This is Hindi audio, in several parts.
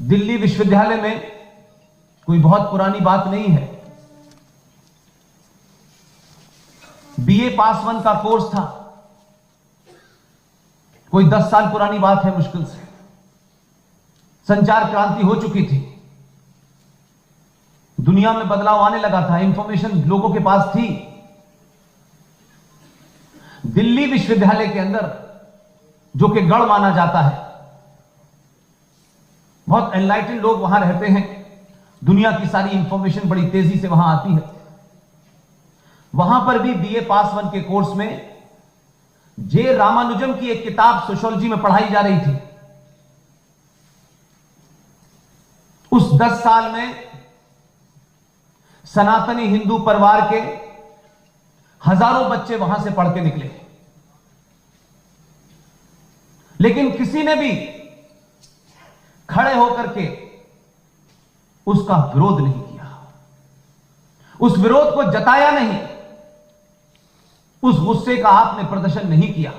दिल्ली विश्वविद्यालय में कोई बहुत पुरानी बात नहीं है। बीए पास 1 का कोर्स था, कोई 10 साल पुरानी बात है मुश्किल से। संचार क्रांति हो चुकी थी, दुनिया में बदलाव आने लगा था, इंफॉर्मेशन लोगों के पास थी। दिल्ली विश्वविद्यालय के अंदर, जो कि गढ़ माना जाता है, बहुत एनलाइटेंड लोग वहां रहते हैं, दुनिया की सारी इंफॉर्मेशन बड़ी तेजी से वहां आती है। वहां पर भी बीए पास 1 के कोर्स में जे रामानुजम की एक किताब सोशियोलॉजी में पढ़ाई जा रही थी। उस 10 साल में सनातनी हिंदू परिवार के हजारों बच्चे वहां से पढ़ के निकले, लेकिन किसी ने भी खड़े होकर के उसका विरोध नहीं किया, उस विरोध को जताया नहीं, उस गुस्से का आपने प्रदर्शन नहीं किया।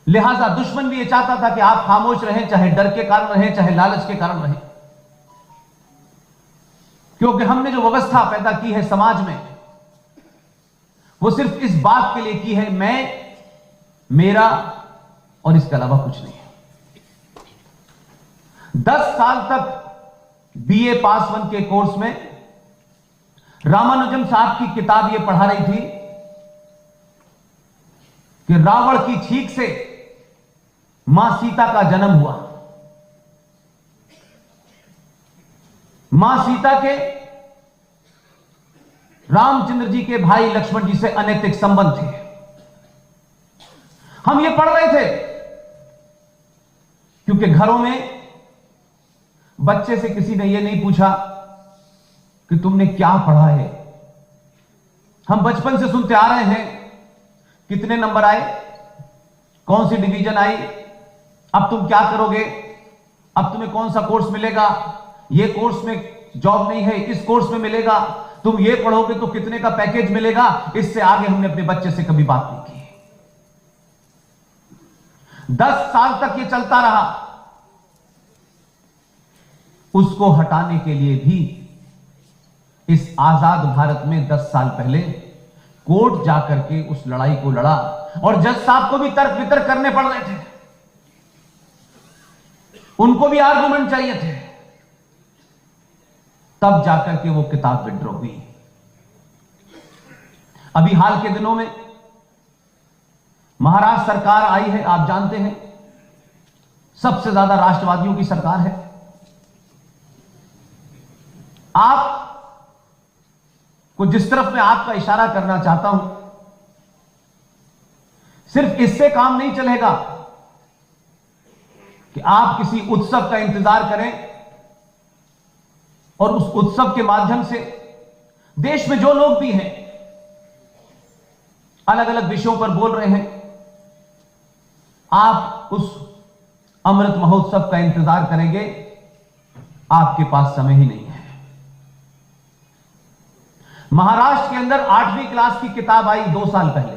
लिहाजा दुश्मन भी यह चाहता था कि आप खामोश रहें, चाहे डर के कारण रहें, चाहे लालच के कारण रहें, क्योंकि हमने जो व्यवस्था पैदा की है समाज में, वो सिर्फ इस बात के लिए की है, मैं, मेरा और इसके अलावा कुछ नहीं है। 10 साल तक बीए पास 1 के कोर्स में रामानुजम साहब की किताब यह पढ़ा रही थी कि रावण की छींक से मां सीता का जन्म हुआ। मां सीता के रामचंद्र जी के भाई लक्ष्मण जी से अनैतिक संबंध थे। हम ये पढ़ रहे थे क्योंकि घरों में बच्चे से किसी ने यह नहीं पूछा कि तुमने क्या पढ़ा है। हम बचपन से सुनते आ रहे हैं, कितने नंबर आए, कौन सी डिवीजन आई, अब तुम क्या करोगे, अब तुम्हें कौन सा कोर्स मिलेगा, ये कोर्स में जॉब नहीं है, इस कोर्स में मिलेगा, तुम ये पढ़ोगे तो कितने का पैकेज मिलेगा। इससे आगे हमने अपने बच्चे से कभी बात नहीं की। 10 साल तक ये चलता रहा। उसको हटाने के लिए भी इस आजाद भारत में 10 साल पहले कोर्ट जाकर के उस लड़ाई को लड़ा, और जज साहब को भी तर्क वितर्क करने पड़ रहे थे, उनको भी आर्गुमेंट चाहिए थे, तब जाकर के वो किताब विड्रॉ हुई। अभी हाल के दिनों में महाराष्ट्र सरकार आई है, आप जानते हैं, सबसे ज्यादा राष्ट्रवादियों की सरकार है। आप को जिस तरफ मैं आपका इशारा करना चाहता हूं, सिर्फ इससे काम नहीं चलेगा कि आप किसी उत्सव का इंतजार करें और उस उत्सव के माध्यम से देश में जो लोग भी हैं, अलग अलग विषयों पर बोल रहे हैं, आप उस अमृत महोत्सव का इंतजार करेंगे, आपके पास समय ही नहीं है। महाराष्ट्र के अंदर 8वीं क्लास की किताब आई 2 साल पहले,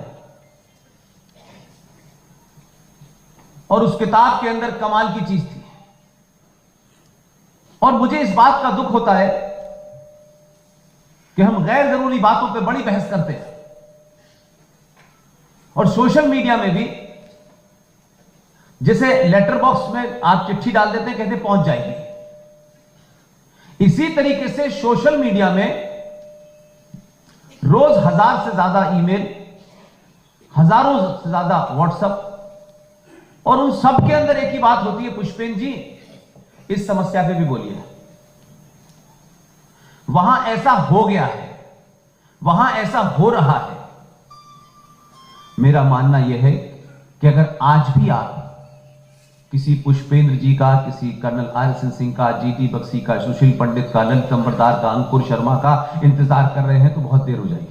और उस किताब के अंदर कमाल की चीज थी। और मुझे इस बात का दुख होता है कि हम गैर जरूरी बातों पे बड़ी बहस करते हैं, और सोशल मीडिया में भी, जैसे लेटर बॉक्स में आप चिट्ठी डाल देते हैं, कहते पहुंच जाएगी, इसी तरीके से सोशल मीडिया में रोज 1000 से ज्यादा ईमेल, हजारों से ज्यादा व्हाट्सएप, और उन सब के अंदर एक ही बात होती है, पुष्पेंद्र जी इस समस्या पे भी बोलिए। वहां ऐसा हो गया है, वहां ऐसा हो रहा है। मेरा मानना यह है कि अगर आज भी आप किसी पुष्पेंद्र जी का, किसी कर्नल आर.एस. सिंह का, जीटी बख्शी का, सुशील पंडित का, ललित अंबरदार का, अंकुर शर्मा का इंतजार कर रहे हैं तो बहुत देर हो जाएगी।